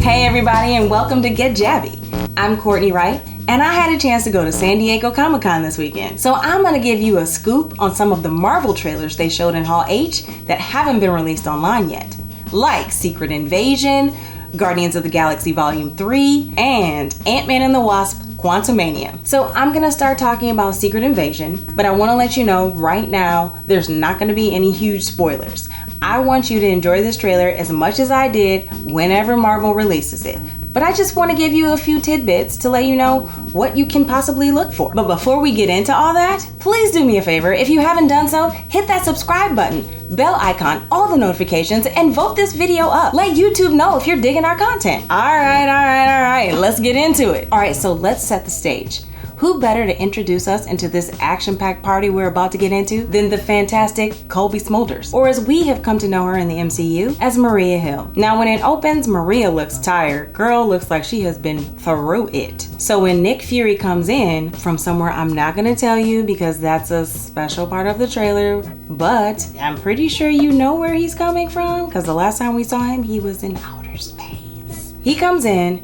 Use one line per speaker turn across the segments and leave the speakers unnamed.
Hey everybody, and welcome to Get Jabby. I'm Cortney Wright, and I had a chance to go to San Diego Comic-Con this weekend. So I'm gonna give you a scoop on some of the Marvel trailers they showed in Hall H that haven't been released online yet, like Secret Invasion, Guardians of the Galaxy Volume 3, and Antman and the Wasp, Quantumania. So I'm gonna start talking about Secret Invasion, but I wanna let you know right now, there's not gonna be any huge spoilers. I want you to enjoy this trailer as much as I did whenever Marvel releases it. But I just want to give you a few tidbits to let you know what you can possibly look for. But before we get into all that, please do me a favor. If you haven't done so, hit that subscribe button, bell icon, all the notifications, and vote this video up. Let YouTube know if you're digging our content. All right, let's get into it. All right, so let's set the stage. Who better to introduce us into this action-packed party we're about to get into than the fantastic Colby Smulders, or as we have come to know her in the MCU, as Maria Hill. Now when it opens, Maria looks tired. Girl looks like she has been through it. So when Nick Fury comes in from somewhere I'm not gonna tell you because that's a special part of the trailer, but I'm pretty sure you know where he's coming from because the last time we saw him, he was in outer space. He comes in,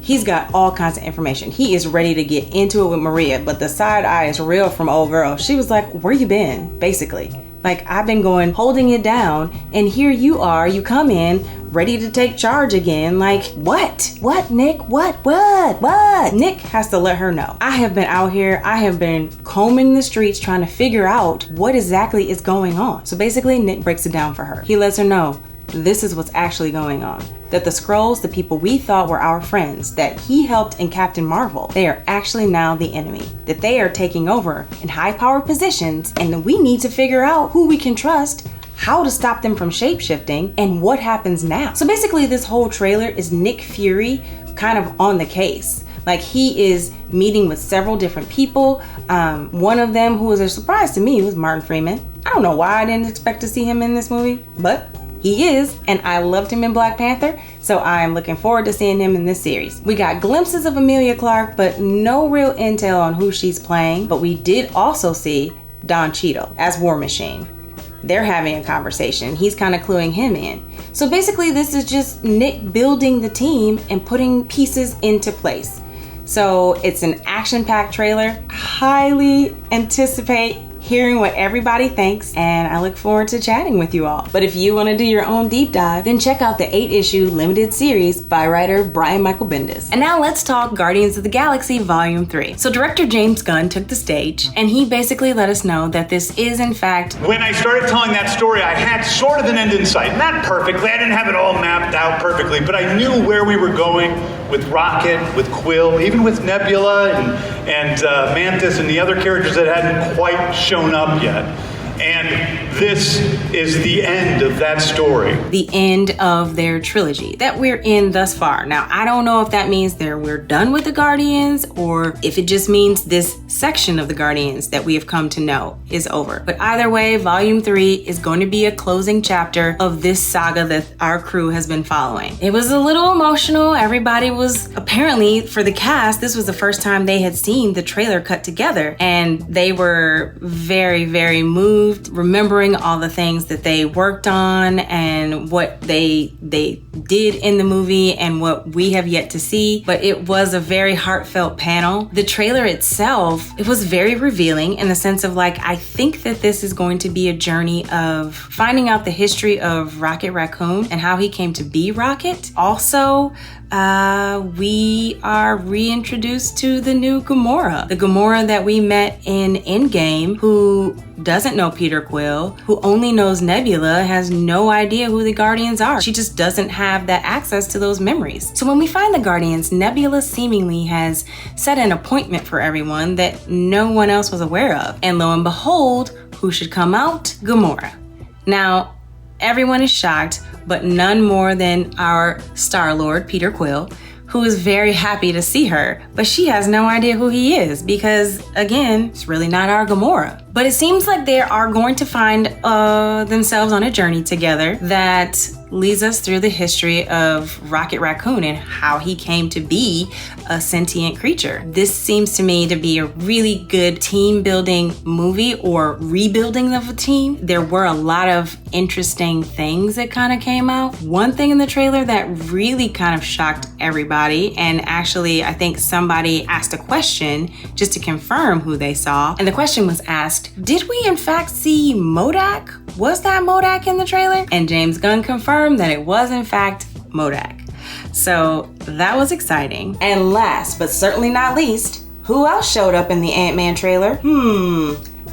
he's got all kinds of information. He is ready to get into it with Maria, but the side eye is real from old girl. She was like, where you been? Basically. Like, I've been going, holding it down, and here you are, you come in, ready to take charge again. Like, what? What, Nick? What? Nick has to let her know. I have been out here, I have been combing the streets trying to figure out what exactly is going on. So basically, Nick breaks it down for her. He lets her know, this is what's actually going on. That the Skrulls, the people we thought were our friends, that he helped in Captain Marvel, they are actually now the enemy. That they are taking over in high-powered positions, and we need to figure out who we can trust, how to stop them from shape-shifting, and what happens now. So basically, this whole trailer is Nick Fury kind of on the case. Like, he is meeting with several different people. One of them, who was a surprise to me, was Martin Freeman. I don't know why I didn't expect to see him in this movie, but he is, and I loved him in Black Panther, so I'm looking forward to seeing him in this series. We got glimpses of Emilia Clarke, but no real intel on who she's playing, but we did also see Don Cheadle as War Machine. They're having a conversation. He's kind of cluing him in. So basically, this is just Nick building the team and putting pieces into place. So it's an action-packed trailer. Highly anticipate hearing what everybody thinks, and I look forward to chatting with you all. But if you want to do your own deep dive, then check out the 8-issue limited series by writer Brian Michael Bendis. And now let's talk Guardians of the Galaxy Volume 3. So director James Gunn took the stage, and he basically let us know that this is in fact...
When I started telling that story, I had sort of an end in sight. Not perfectly, I didn't have it all mapped out perfectly, but I knew where we were going with Rocket, with Quill, even with Nebula and Mantis and the other characters that hadn't quite shown up yet. And this is the end of that story.
The end of their trilogy that we're in thus far. Now, I don't know if that means we're done with the Guardians or if it just means this section of the Guardians that we have come to know is over. But either way, Volume 3 is going to be a closing chapter of this saga that our crew has been following. It was a little emotional. Everybody was, apparently for the cast, this was the first time they had seen the trailer cut together, and they were very, very moved, remembering all the things that they worked on and what they did in the movie and what we have yet to see. But it was a very heartfelt panel. The trailer itself, it was very revealing in the sense of, like, I think that this is going to be a journey of finding out the history of Rocket Raccoon and how he came to be Rocket. Also, we are reintroduced to the new Gamora. The Gamora that we met in Endgame, who doesn't know Peter Quill, who only knows Nebula, has no idea who the Guardians are. She just doesn't have that access to those memories. So when we find the Guardians, Nebula seemingly has set an appointment for everyone that no one else was aware of. And lo and behold, who should come out? Gamora. Now, everyone is shocked, but none more than our Star-Lord, Peter Quill, who is very happy to see her, but she has no idea who he is because, again, it's really not our Gamora. But it seems like they are going to find themselves on a journey together that leads us through the history of Rocket Raccoon and how he came to be a sentient creature. This seems to me to be a really good team building movie, or rebuilding of a team. There were a lot of interesting things that kind of came out. One thing in the trailer that really kind of shocked everybody, and actually I think somebody asked a question just to confirm who they saw, and the question was asked, did we in fact see MODOK? Was that MODOK in the trailer? And James Gunn confirmed that it was in fact MODOK. So that was exciting. And last but certainly not least, who else showed up in the Ant-Man trailer?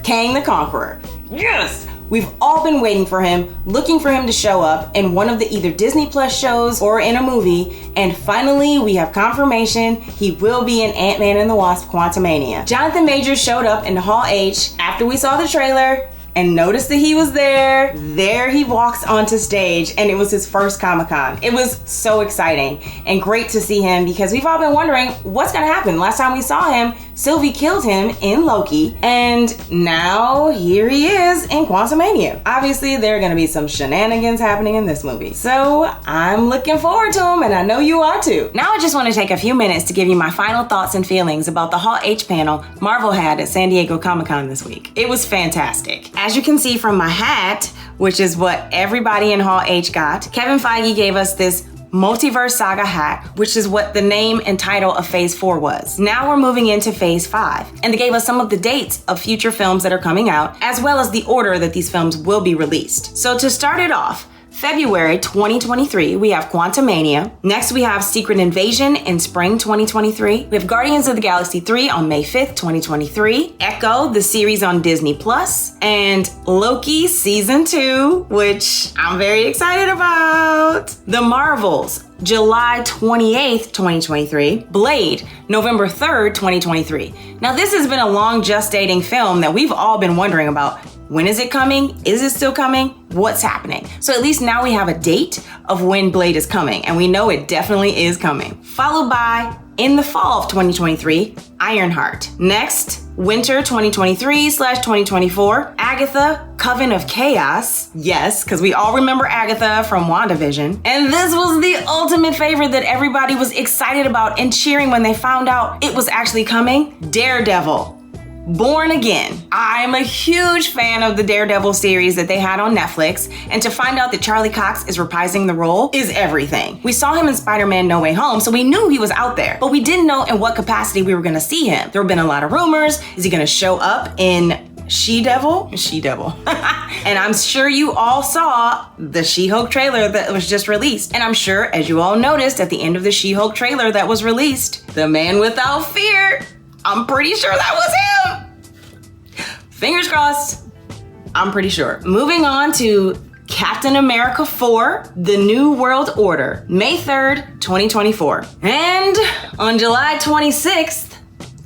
Kang the Conqueror. Yes! We've all been waiting for him, looking for him to show up in one of the either Disney Plus shows or in a movie, and finally we have confirmation he will be in Ant-Man and the Wasp: Quantumania. Jonathan Majors showed up in Hall H after we saw the trailer and noticed that he was there. There he walks onto stage, and it was his first Comic-Con. It was so exciting and great to see him, because we've all been wondering what's gonna happen. Last time we saw him, Sylvie killed him in Loki, and now here he is in Quantumania. Obviously, there are gonna be some shenanigans happening in this movie, so I'm looking forward to him, and I know you are too. Now I just want to take a few minutes to give you my final thoughts and feelings about the Hall H panel Marvel had at San Diego Comic-Con this week. It was fantastic. As you can see from my hat, which is what everybody in Hall H got, Kevin Feige gave us this Multiverse Saga hat, which is what the name and title of Phase 4 was. Now we're moving into Phase 5, and they gave us some of the dates of future films that are coming out, as well as the order that these films will be released. So to start it off, February 2023, we have Quantumania. Next, we have Secret Invasion in spring 2023. We have Guardians of the Galaxy 3 on May 5th, 2023. Echo, the series on Disney Plus, and Loki Season 2, which I'm very excited about. The Marvels, July 28th, 2023. Blade, November 3rd, 2023. Now, this has been a long gestating film that we've all been wondering about. When is it coming? Is it still coming? What's happening? So at least now we have a date of when Blade is coming, and we know it definitely is coming. Followed by, in the fall of 2023, Ironheart. Next, winter 2023/2024, Agatha, Coven of Chaos. Yes, because we all remember Agatha from WandaVision. And this was the ultimate favorite that everybody was excited about and cheering when they found out it was actually coming. Daredevil Born Again. I'm a huge fan of the Daredevil series that they had on Netflix, and to find out that Charlie Cox is reprising the role is everything. We saw him in Spider-Man No Way Home, so we knew he was out there, but we didn't know in what capacity we were gonna see him. There have been a lot of rumors. Is he gonna show up in She-Devil? And I'm sure you all saw the She-Hulk trailer that was just released. And I'm sure, as you all noticed at the end of the She-Hulk trailer that was released, the man without fear, I'm pretty sure that was him. Fingers crossed. I'm pretty sure. Moving on to Captain America 4, The New World Order, May 3rd, 2024. And on July 26th,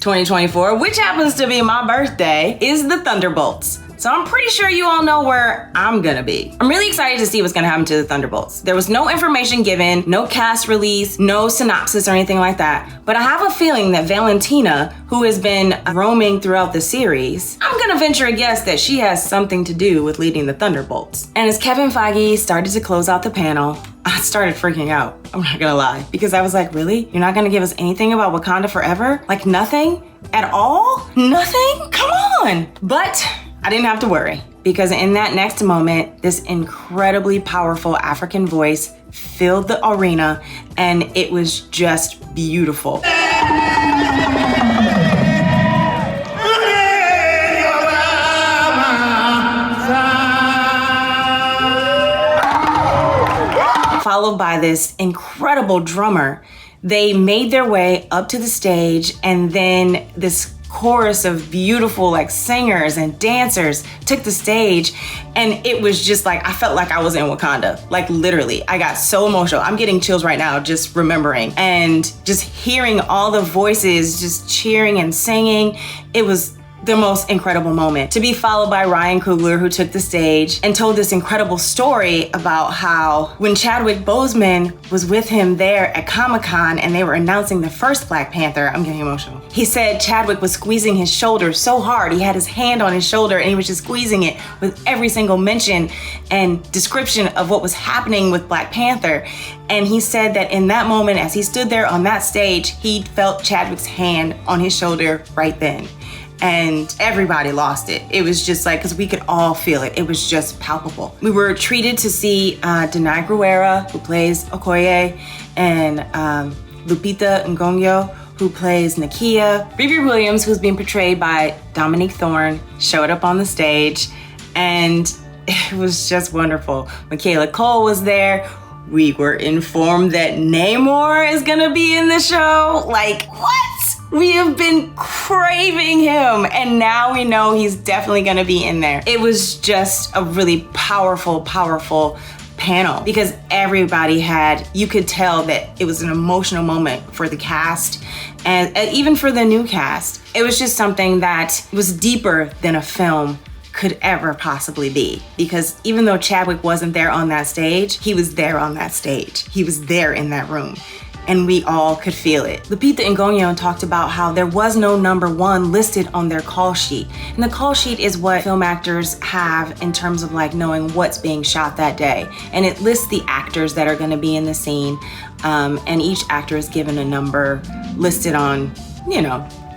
2024, which happens to be my birthday, is the Thunderbolts. So I'm pretty sure you all know where I'm gonna be. I'm really excited to see what's gonna happen to the Thunderbolts. There was no information given, no cast release, no synopsis or anything like that. But I have a feeling that Valentina, who has been roaming throughout the series, I'm gonna venture a guess that she has something to do with leading the Thunderbolts. And as Kevin Feige started to close out the panel, I started freaking out. I'm not gonna lie. Because I was like, really? You're not gonna give us anything about Wakanda Forever? Like nothing? At all? Nothing? Come on! But I didn't have to worry, because in that next moment, this incredibly powerful African voice filled the arena, and it was just beautiful. Followed by this incredible drummer. They made their way up to the stage, and then this chorus of beautiful like singers and dancers took the stage, and it was just like, I felt like I was in Wakanda. Like literally, I got so emotional. I'm getting chills right now just remembering, and just hearing all the voices just cheering and singing. It was the most incredible moment, to be followed by Ryan Coogler, who took the stage and told this incredible story about how when Chadwick Boseman was with him there at Comic-Con and they were announcing the first Black Panther, I'm getting emotional. He said Chadwick was squeezing his shoulder so hard. He had his hand on his shoulder and he was just squeezing it with every single mention and description of what was happening with Black Panther. And he said that in that moment, as he stood there on that stage, he felt Chadwick's hand on his shoulder right then. And everybody lost it. It was just like, because we could all feel it. It was just palpable. We were treated to see Denai Guerrera, who plays Okoye, and Lupita Nyong'o, who plays Nakia. Riri Williams, who's being portrayed by Dominique Thorne, showed up on the stage, and it was just wonderful. Michaela Cole was there. We were informed that Namor is gonna be in the show. Like, what? We have been craving him, and now we know he's definitely gonna be in there. It was just a really powerful panel because everybody you could tell that it was an emotional moment for the cast and even for the new cast. It was just something that was deeper than a film could ever possibly be, because even though Chadwick wasn't there on that stage, he was there on that stage. He was there in that room, and we all could feel it. Lupita Nyong'o talked about how there was no number one listed on their call sheet. And the call sheet is what film actors have in terms of like knowing what's being shot that day. And it lists the actors that are gonna be in the scene, and each actor is given a number listed on,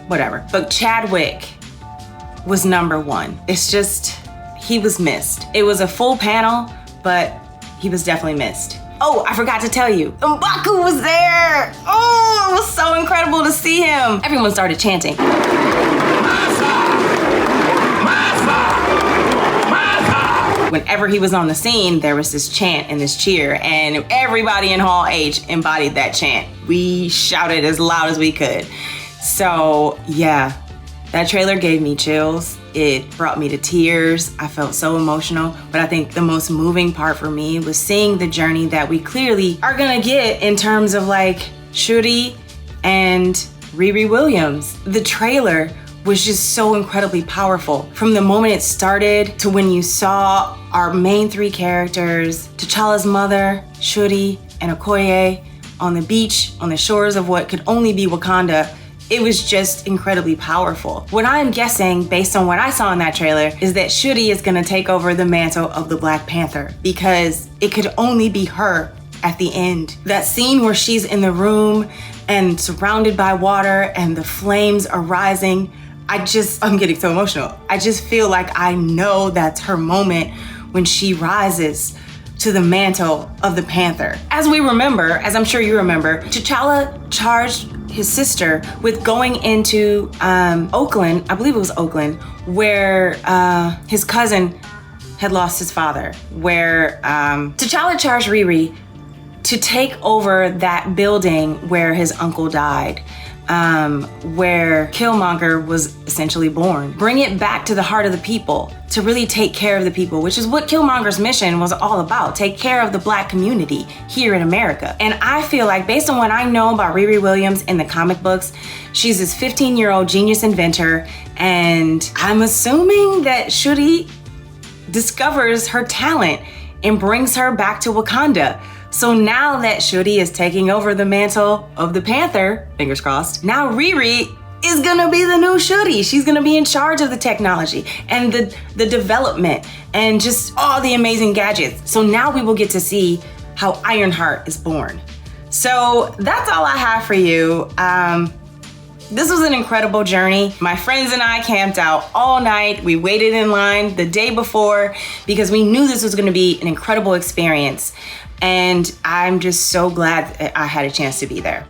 whatever. But Chadwick was number one. It's just, he was missed. It was a full panel, but he was definitely missed. Oh, I forgot to tell you, M'Baku was there. Oh, it was so incredible to see him. Everyone started chanting. Whenever he was on the scene, there was this chant and this cheer, and everybody in Hall H embodied that chant. We shouted as loud as we could. So yeah, that trailer gave me chills. It brought me to tears. I felt so emotional. But I think the most moving part for me was seeing the journey that we clearly are gonna get in terms of like Shuri and Riri Williams. The trailer was just so incredibly powerful. From the moment it started to when you saw our main three characters, T'Challa's mother, Shuri, and Okoye on the beach, on the shores of what could only be Wakanda, it was just incredibly powerful. What I'm guessing, based on what I saw in that trailer, is that Shuri is gonna take over the mantle of the Black Panther because it could only be her at the end. That scene where she's in the room and surrounded by water and the flames are rising, I'm getting so emotional. I just feel like I know that's her moment when she rises to the mantle of the Panther. As we remember, as I'm sure you remember, T'Challa charged his sister with going into Oakland, I believe it was Oakland, where his cousin had lost his father, where T'Challa charged Riri to take over that building where his uncle died, where Killmonger was essentially born. Bring it back to the heart of the people, to really take care of the people, which is what Killmonger's mission was all about, take care of the Black community here in America. And I feel like, based on what I know about Riri Williams in the comic books, she's this 15-year-old genius inventor, and I'm assuming that Shuri discovers her talent and brings her back to Wakanda. So now that Shuri is taking over the mantle of the Panther, fingers crossed, now Riri is gonna be the new Shuri. She's gonna be in charge of the technology and the development and just all the amazing gadgets. So now we will get to see how Ironheart is born. So that's all I have for you. This was an incredible journey. My friends and I camped out all night. We waited in line the day before because we knew this was gonna be an incredible experience. And I'm just so glad that I had a chance to be there.